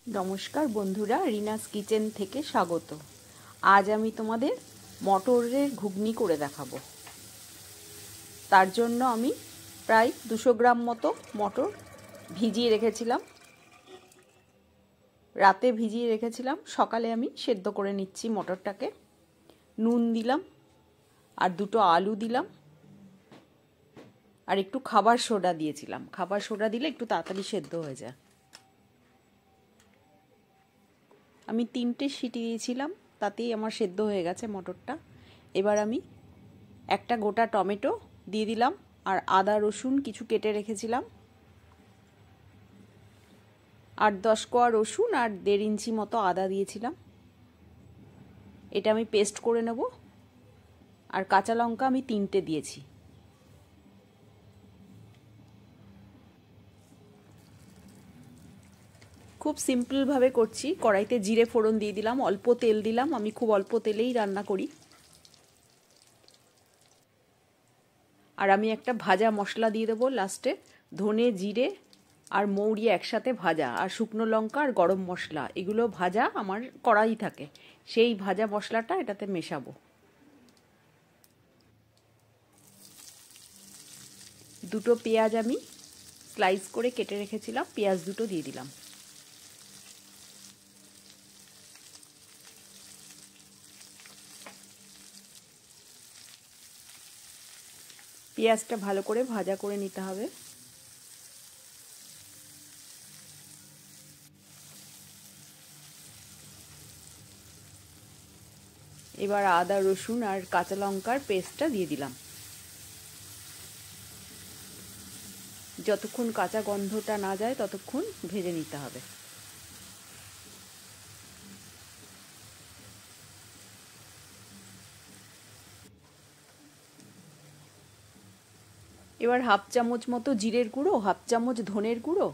নমস্কার বন্ধুরা, রিনাস কিচেন থেকে স্বাগত। আজ আমি তোমাদের মটরের ঘুগনি করে দেখাবো। তার জন্য আমি প্রায় 200 গ্রাম মতো মটর ভিজিয়ে রেখেছিলাম। রাতে ভিজিয়ে রেখেছিলাম, সকালে আমি সেদ্ধ করে নিচ্ছি মটরটাকে। নুন দিলাম, আর 2টো আলু দিলাম, আর একটু খাবার সোডা দিয়েছিলাম। খাবার সোডা দিলে একটু তাড়াতাড়ি সেদ্ধ হয়ে যায়। আমি 3টে সিটি দিয়েছিলাম, তাতেই আমার সেদ্ধ হয়ে গেছে মটরটা। এবার আমি একটা গোটা টমেটো দিয়ে দিলাম, আর আদা রসুন কিছু কেটে রেখেছিলাম, 8-10 কোয়া রসুন আর 1.5 ইঞ্চি মতো আদা দিয়েছিলাম। এটা আমি পেস্ট করে নেব। আর কাঁচা লঙ্কা আমি 3টে দিয়েছি। খুব সিম্পলভাবে করছি। কড়াইতে জিরে ফোড়ন দিয়ে দিলাম, অল্প তেল দিলাম। আমি খুব অল্প তেলেই রান্না করি। আর আমি একটা ভাজা মশলা দিয়ে দেবো লাস্টে। ধনে, জিরে আর মৌরি একসাথে ভাজা, আর শুকনো লঙ্কা আর গরম মশলা, এগুলো ভাজা আমার কড়াই থাকে। সেই ভাজা মশলাটা এটাতে মেশাবো। 2টো পেঁয়াজ আমি স্লাইস করে কেটে রেখেছিলাম, পেঁয়াজ 2টো দিয়ে দিলাম। পেঁয়াজটা ভালো করে ভাজা করে নিতে হবে। এবার আদা রসুন আর কাঁচা লঙ্কার পেস্টটা দিয়ে দিলাম। যতক্ষণ কাঁচা গন্ধটা না যায় ততক্ষণ ভেজে নিতে হবে। এবার 1/2 চামচ মতো জিরের গুঁড়ো, 1/2 চামচ ধনের গুঁড়ো,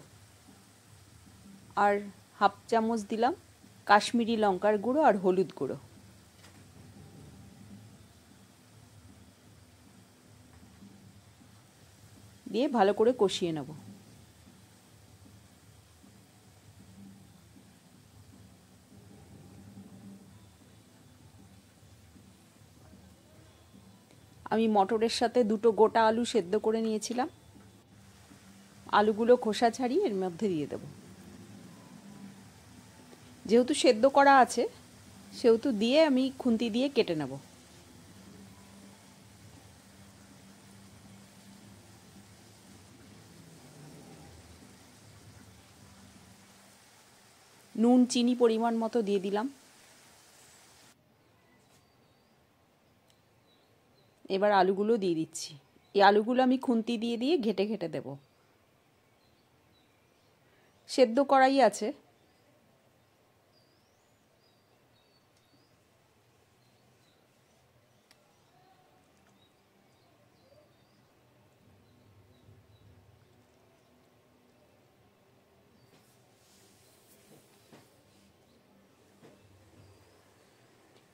আর 1/2 চামচ দিলাম কাশ্মীরি লঙ্কার গুঁড়ো আর হলুদ গুঁড়ো দিয়ে ভালো করে কষিয়ে নেব। আমি মটরের সাথে 2টো গোটা আলু সেদ্ধ করে নিয়েছিলাম। আলুগুলো খোসা ছাড়িয়ে এর মধ্যে দিয়ে দেব। যেহেতু সেদ্ধ করা আছে সেহেতু দিয়ে আমি খুন্তি দিয়ে কেটে নেব। নুন চিনি পরিমাণ মতো দিয়ে দিলাম। এবার আলুগুলো দিয়ে দিচ্ছি। এই আলুগুলো আমি খুন্তি দিয়ে দিয়ে ঘেটে ঘেটে দেব। সেদ্ধ করাই আছে।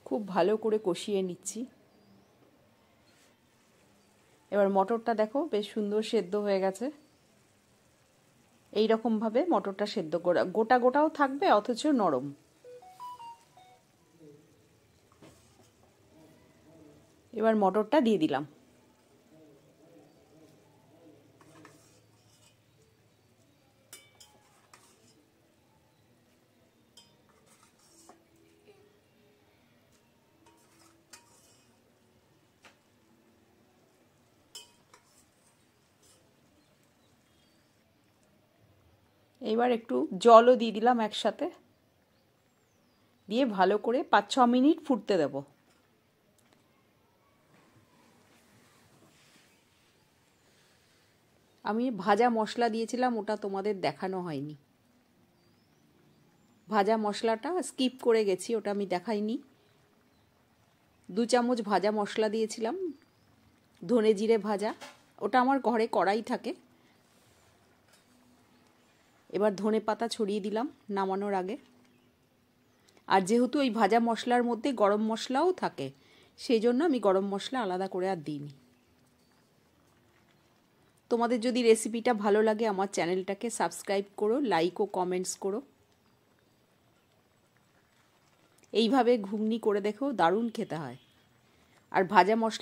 খুব ভালো করে কষিয়ে নিচ্ছি। এবার মটরটা দেখো বেশ সুন্দর সেদ্ধ হয়ে গেছে। এই রকমভাবে মটরটা সেদ্ধ করা, গোটা গোটাও থাকবে অথচ নরম। এবার মটরটা দিয়ে দিলাম। এবার একটু জলও দিয়ে দিলাম একসাথে, দিয়ে ভালো করে 5-6 মিনিট ফুটতে দেব। আমি ভাজা মশলা দিয়েছিলাম, ওটা তোমাদের দেখানো হয়নি। ভাজা মশলাটা স্কিপ করে গেছি, ওটা আমি দেখাইনি। 2 চামচ ভাজা মশলা দিয়েছিলাম, ধনে জিরে ভাজা। ওটা আমার ঘরে কড়াই থাকে। এবার ধনে পাতা ছড়িয়ে দিলাম নামানোর আগে। আর যেহেতু ওই ভাজা মশলার মধ্যে গরম মশলাও থাকে, সেই জন্য আমি গরম মশলা আলাদা করে আর দিইনি। তোমাদের যদি রেসিপিটা ভালো লাগে আমার চ্যানেলটাকে সাবস্ক্রাইব করো, লাইক ও কমেন্টস করো। এইভাবে ঘুগনি করে দেখো, দারুণ খেতে হয়। আর ভাজা মশলা